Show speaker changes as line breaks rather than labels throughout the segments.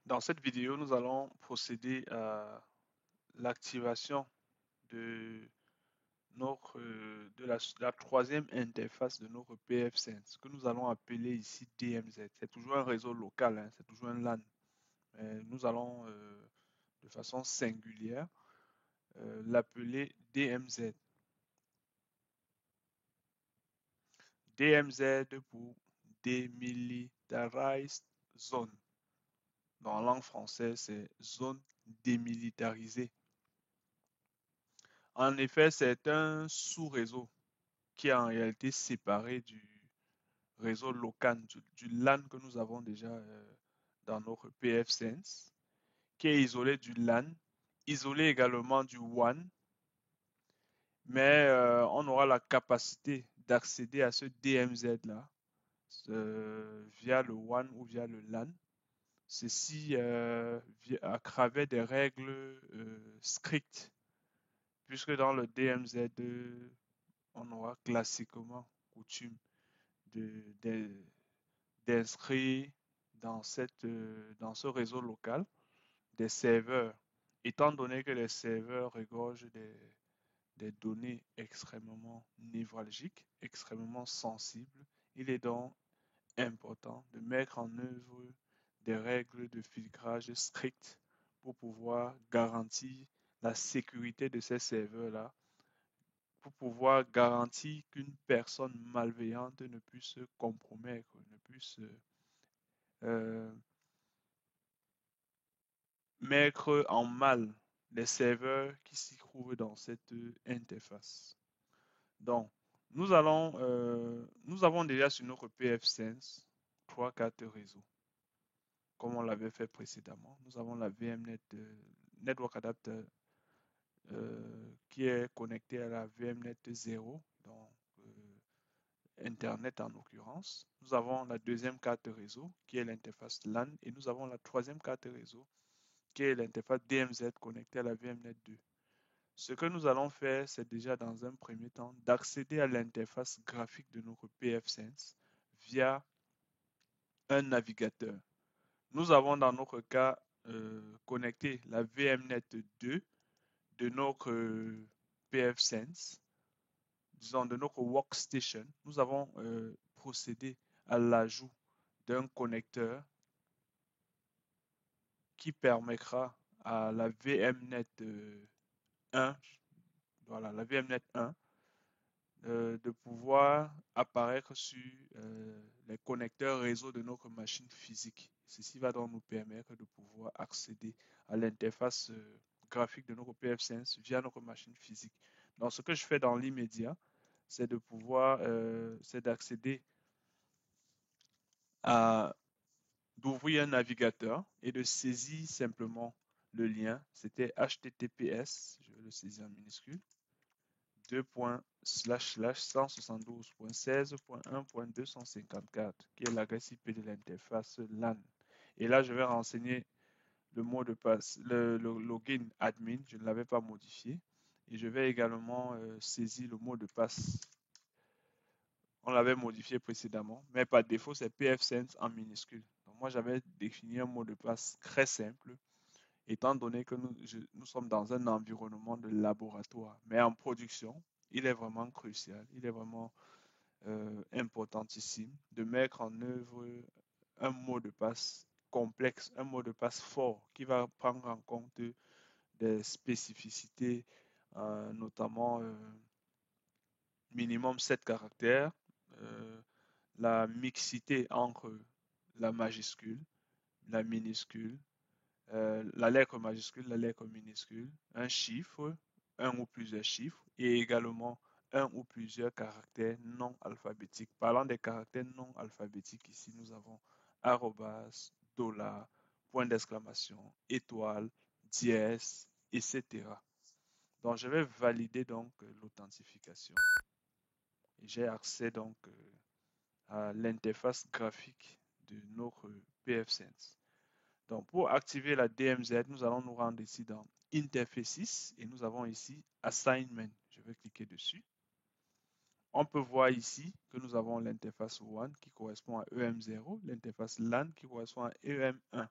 Dans cette vidéo, nous allons procéder à l'activation de la troisième interface de notre PFSense, que nous allons appeler ici DMZ. C'est toujours un réseau local, hein, c'est toujours un LAN. Mais nous allons, de façon singulière, l'appeler DMZ. DMZ pour Demilitarized Zone. Dans la langue française, c'est zone démilitarisée. En effet, c'est un sous-réseau qui est en réalité séparé du réseau local, du LAN que nous avons déjà dans notre PFSense, qui est isolé du LAN, isolé également du WAN, mais on aura la capacité d'accéder à ce DMZ-là via le WAN ou via le LAN. Ceci à travers des règles strictes, puisque dans le DMZ, on aura classiquement coutume d'inscrire dans ce réseau local des serveurs, étant donné que les serveurs regorgent des données extrêmement névralgiques, extrêmement sensibles. Il est donc important de mettre en œuvre des règles de filtrage strictes pour pouvoir garantir la sécurité de ces serveurs-là, pour pouvoir garantir qu'une personne malveillante ne puisse se compromettre, ne puisse euh, mettre en mal les serveurs qui s'y trouvent dans cette interface. Donc, nous avons déjà sur notre PFSense trois cartes réseau, comme on l'avait fait précédemment. Nous avons la VMnet Network Adapter qui est connectée à la VMnet 0, donc Internet en l'occurrence. Nous avons la deuxième carte réseau qui est l'interface LAN et nous avons la troisième carte réseau qui est l'interface DMZ connectée à la VMnet 2. Ce que nous allons faire, c'est déjà dans un premier temps d'accéder à l'interface graphique de notre PFSense via un navigateur. Nous avons dans notre cas connecté la VMnet 2 de notre PFSense, disons de notre workstation. Nous avons procédé à l'ajout d'un connecteur qui permettra à la VMnet 1, voilà, la VMnet 1, de pouvoir apparaître sur les connecteurs réseau de notre machine physique. Ceci va donc nous permettre de pouvoir accéder à l'interface graphique de notre PFSense via notre machine physique. Donc, ce que je fais dans l'immédiat, c'est de pouvoir, c'est d'accéder à, d'ouvrir un navigateur et de saisir simplement le lien. C'était HTTPS, je vais le saisir en minuscule, 2.172.16.1.254, qui est l'adresse IP de l'interface LAN. Et là, je vais renseigner le mot de passe, le login admin, je ne l'avais pas modifié. Et je vais également saisir le mot de passe. On l'avait modifié précédemment, mais par défaut, c'est PFSense en minuscule. Donc moi, j'avais défini un mot de passe très simple, étant donné que nous sommes dans un environnement de laboratoire. Mais en production, il est vraiment crucial, il est vraiment importantissime de mettre en œuvre un mot de passe complexe, un mot de passe fort qui va prendre en compte des spécificités, notamment minimum 7 caractères, euh, la mixité entre la majuscule, la minuscule, la lettre majuscule, la lettre minuscule, un chiffre, un ou plusieurs chiffres et également un ou plusieurs caractères non alphabétiques. Parlant des caractères non alphabétiques, ici nous avons arrobas, dollar, point d'exclamation, étoile, dièse, etc. Donc je vais valider donc l'authentification et j'ai accès donc à l'interface graphique de notre PFSense. Donc, pour activer la DMZ, nous allons nous rendre ici dans Interfaces et nous avons ici Assignment. Je vais cliquer dessus. On peut voir ici que nous avons l'interface WAN qui correspond à EM0, l'interface LAN qui correspond à EM1.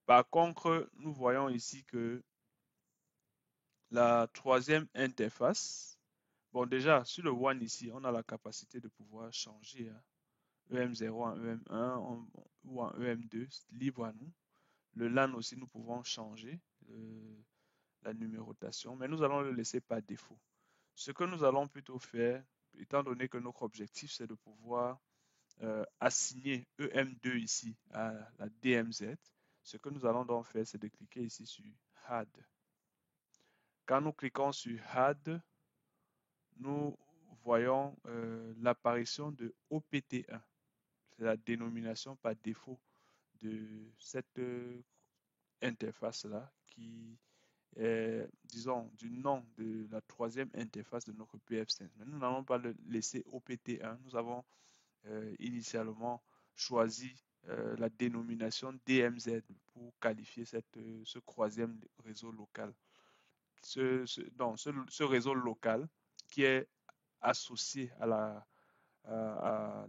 Par contre, nous voyons ici que la troisième interface, bon déjà sur le WAN ici, on a la capacité de pouvoir changer EM0 en EM1 ou en EM2, libre à nous. Le LAN aussi, nous pouvons changer la numérotation, mais nous allons le laisser par défaut. Ce que nous allons plutôt faire, étant donné que notre objectif c'est de pouvoir assigner EM2 ici à la DMZ, ce que nous allons donc faire, c'est de cliquer ici sur Add. Quand nous cliquons sur Add, nous voyons l'apparition de OPT1. C'est la dénomination par défaut de cette interface-là qui est, disons, du nom de la troisième interface de notre PF5. Mais nous n'allons pas le laisser OPT1. Nous avons initialement choisi la dénomination DMZ pour qualifier ce troisième réseau local. Ce réseau local qui est associé à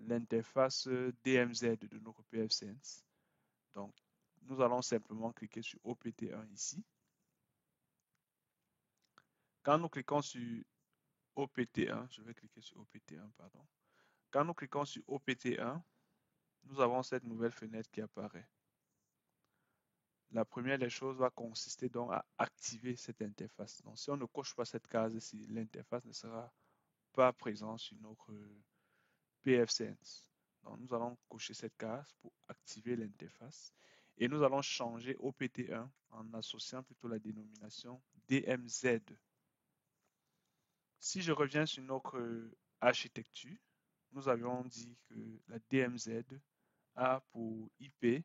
l'interface DMZ de notre PF-Sense. Donc, nous allons simplement cliquer sur OPT1 ici. Quand nous cliquons sur OPT1, je vais cliquer sur OPT1, pardon. Quand nous cliquons sur OPT1, nous avons cette nouvelle fenêtre qui apparaît. La première des choses va consister donc à activer cette interface. Donc, si on ne coche pas cette case ici, l'interface ne sera pas présente sur notre PF-Sense. Donc, nous allons cocher cette case pour activer l'interface et nous allons changer OPT1 en associant plutôt la dénomination DMZ. Si je reviens sur notre architecture, nous avions dit que la DMZ a pour IP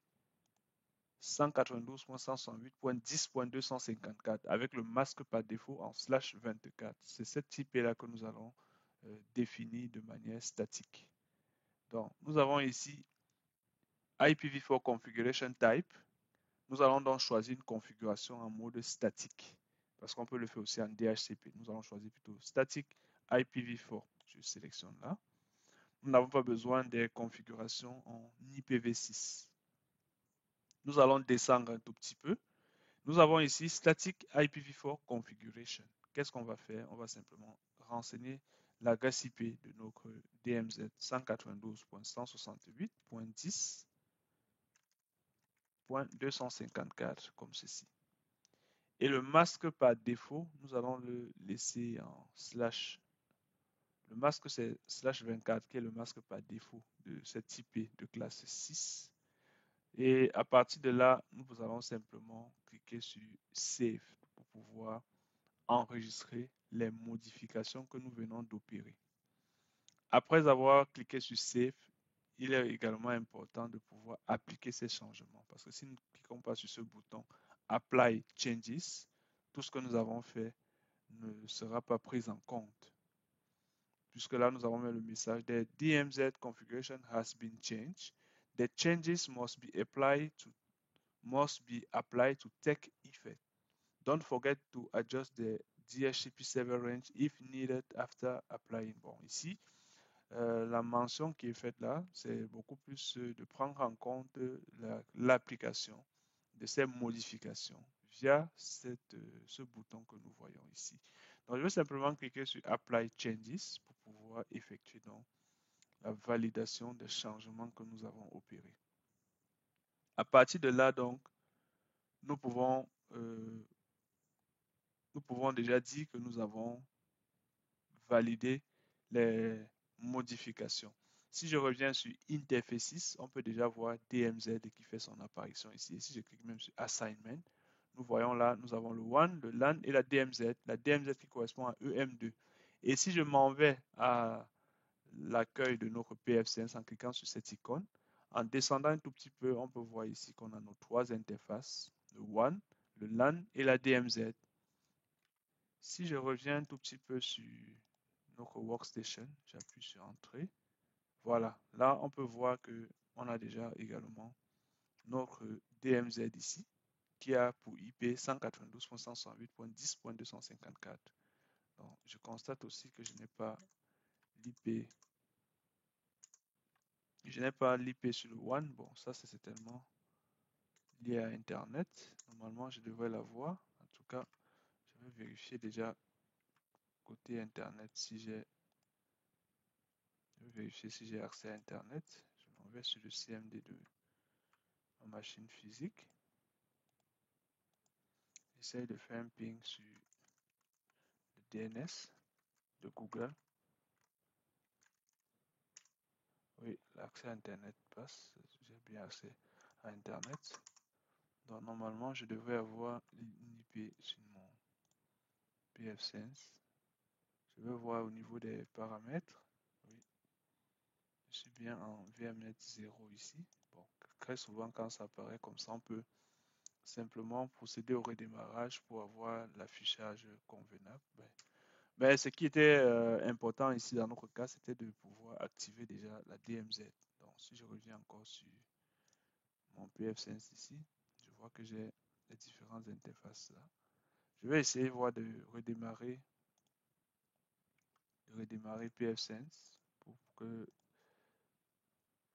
192.168.10.254 avec le masque par défaut en /24. C'est cette IP-là que nous allons définir de manière statique. Donc, nous avons ici IPv4 Configuration Type. Nous allons donc choisir une configuration en mode statique parce qu'on peut le faire aussi en DHCP. Nous allons choisir plutôt statique IPv4. Je sélectionne là. Nous n'avons pas besoin des configurations en IPv6. Nous allons descendre un tout petit peu. Nous avons ici Static IPv4 Configuration. Qu'est-ce qu'on va faire? On va simplement renseigner l'adresse IP de notre DMZ 192.168.10.254 comme ceci. Et le masque par défaut, nous allons le laisser en slash. Le masque c'est /24 qui est le masque par défaut de cette IP de classe 6. Et à partir de là, nous allons simplement cliquer sur Save pour pouvoir enregistrer les modifications que nous venons d'opérer. Après avoir cliqué sur Save, il est également important de pouvoir appliquer ces changements parce que si nous ne cliquons pas sur ce bouton Apply Changes, tout ce que nous avons fait ne sera pas pris en compte. Puisque là, nous avons mis le message The DMZ configuration has been changed. The changes must be applied to take effect. Don't forget to adjust the DHCP server range if needed after applying. Bon, ici, la mention qui est faite là, c'est beaucoup plus de prendre en compte l'application de ces modifications via ce bouton que nous voyons ici. Donc, je vais simplement cliquer sur Apply Changes pour pouvoir effectuer donc la validation des changements que nous avons opérés. À partir de là, donc, nous pouvons déjà dire que nous avons validé les modifications. Si je reviens sur Interfaces, on peut déjà voir DMZ qui fait son apparition ici. Et si je clique même sur Assignment, nous voyons là, nous avons le WAN, le LAN et la DMZ qui correspond à EM2. Et si je m'en vais à l'accueil de notre PF5 en cliquant sur cette icône, en descendant un tout petit peu, on peut voir ici qu'on a nos trois interfaces, le WAN, le LAN et la DMZ. Si je reviens un tout petit peu sur notre workstation, j'appuie sur Entrée. Voilà, là on peut voir que on a déjà également notre DMZ ici qui a pour IP 192.168.10.254. Donc, je constate aussi que je n'ai pas l'IP. Je n'ai pas l'IP sur le WAN. Bon, ça c'est certainement liée à Internet. Normalement, je devrais l'avoir. En tout cas, je vais vérifier déjà côté Internet si j'ai je vais vérifier si j'ai accès à Internet. Je m'en vais sur le CMD de ma machine physique. J'essaye de faire un ping sur le DNS de Google. Oui, l'accès à Internet passe. J'ai bien accès à Internet. Donc normalement, je devrais avoir une IP sur mon pfSense. Je vais voir au niveau des paramètres. Oui, je suis bien en VMnet 0 ici. Bon, très souvent quand ça apparaît comme ça, on peut simplement procéder au redémarrage pour avoir l'affichage convenable. Mais ce qui était important ici dans notre cas, c'était de pouvoir activer déjà la DMZ. Donc si je reviens encore sur mon pfSense ici, je vois que j'ai les différentes interfaces là. Je vais essayer voir de redémarrer pfSense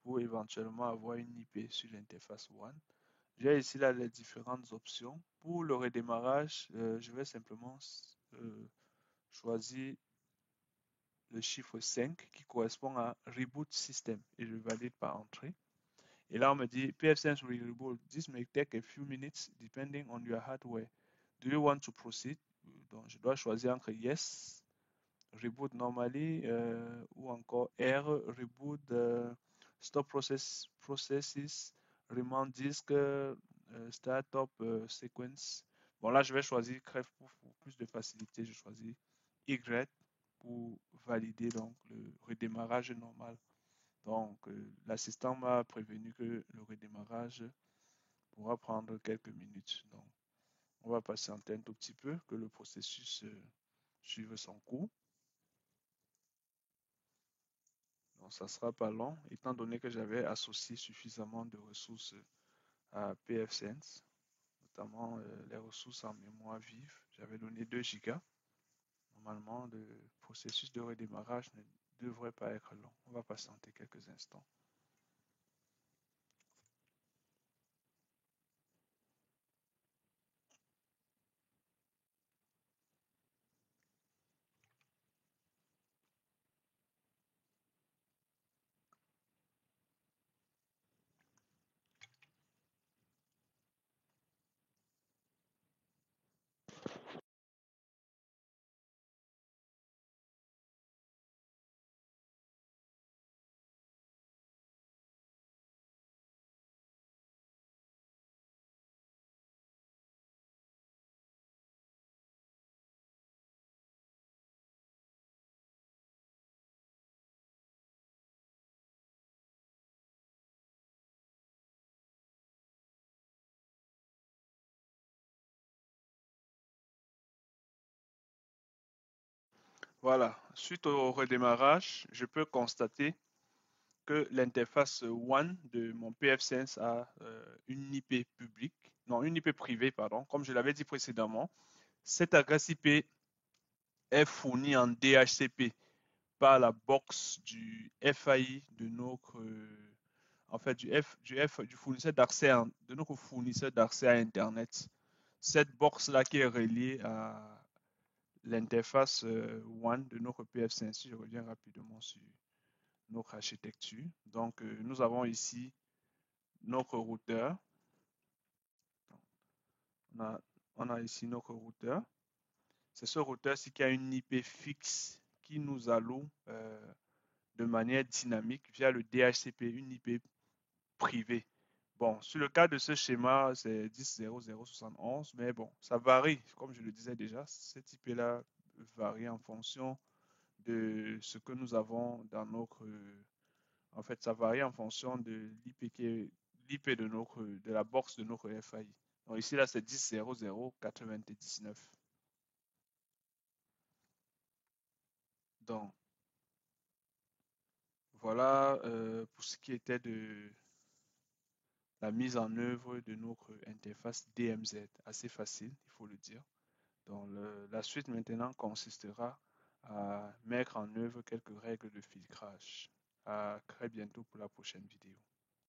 pour éventuellement avoir une IP sur l'interface One. J'ai ici là les différentes options. Pour le redémarrage, je vais simplement choisir le chiffre 5 qui correspond à Reboot System et je valide par entrée. Et là, on me dit pfSense will reboot. This may take a few minutes depending on your hardware. Do you want to proceed? Donc, je dois choisir entre Yes, Reboot normally, ou encore R, Reboot, Stop Processes, Remand Disk, Startup Sequence. Bon, là, je vais choisir CREF pour plus de facilité. Je choisis Y pour valider donc le redémarrage normal. Donc, l'assistant m'a prévenu que le redémarrage pourra prendre quelques minutes. Donc, on va patienter un tout petit peu que le processus suive son cours. Donc, ça ne sera pas long, étant donné que j'avais associé suffisamment de ressources à pfSense, notamment les ressources en mémoire vive. J'avais donné 2 gigas. Normalement, le processus de redémarrage ne devrait pas être long. On va patienter quelques instants. Voilà, suite au redémarrage, je peux constater que l'interface WAN de mon pfSense a une IP publique, non, une IP privée, pardon, comme je l'avais dit précédemment. Cette adresse IP est fournie en DHCP par la box du FAI de notre, en fait, du fournisseur d'accès, de notre fournisseur d'accès à Internet. Cette box-là qui est reliée à l'interface WAN de notre pfSense. Si je reviens rapidement sur notre architecture. Donc, nous avons ici notre routeur. On a, on a ici notre routeur. C'est ce routeur-ci qui a une IP fixe qui nous alloue de manière dynamique via le DHCP, une IP privée. Bon, sur le cas de ce schéma, c'est 10.0.0.71, mais bon, ça varie. Comme je le disais déjà, cette IP-là varie en fonction de ce que nous avons dans notre. En fait, ça varie en fonction de l'IP l'IP de la box de notre FAI. Donc ici, là, c'est 10.0.0.99. Donc, voilà pour ce qui était de la mise en œuvre de notre interface DMZ. Assez facile, il faut le dire. Donc, la suite maintenant consistera à mettre en œuvre quelques règles de filtrage. À très bientôt pour la prochaine vidéo.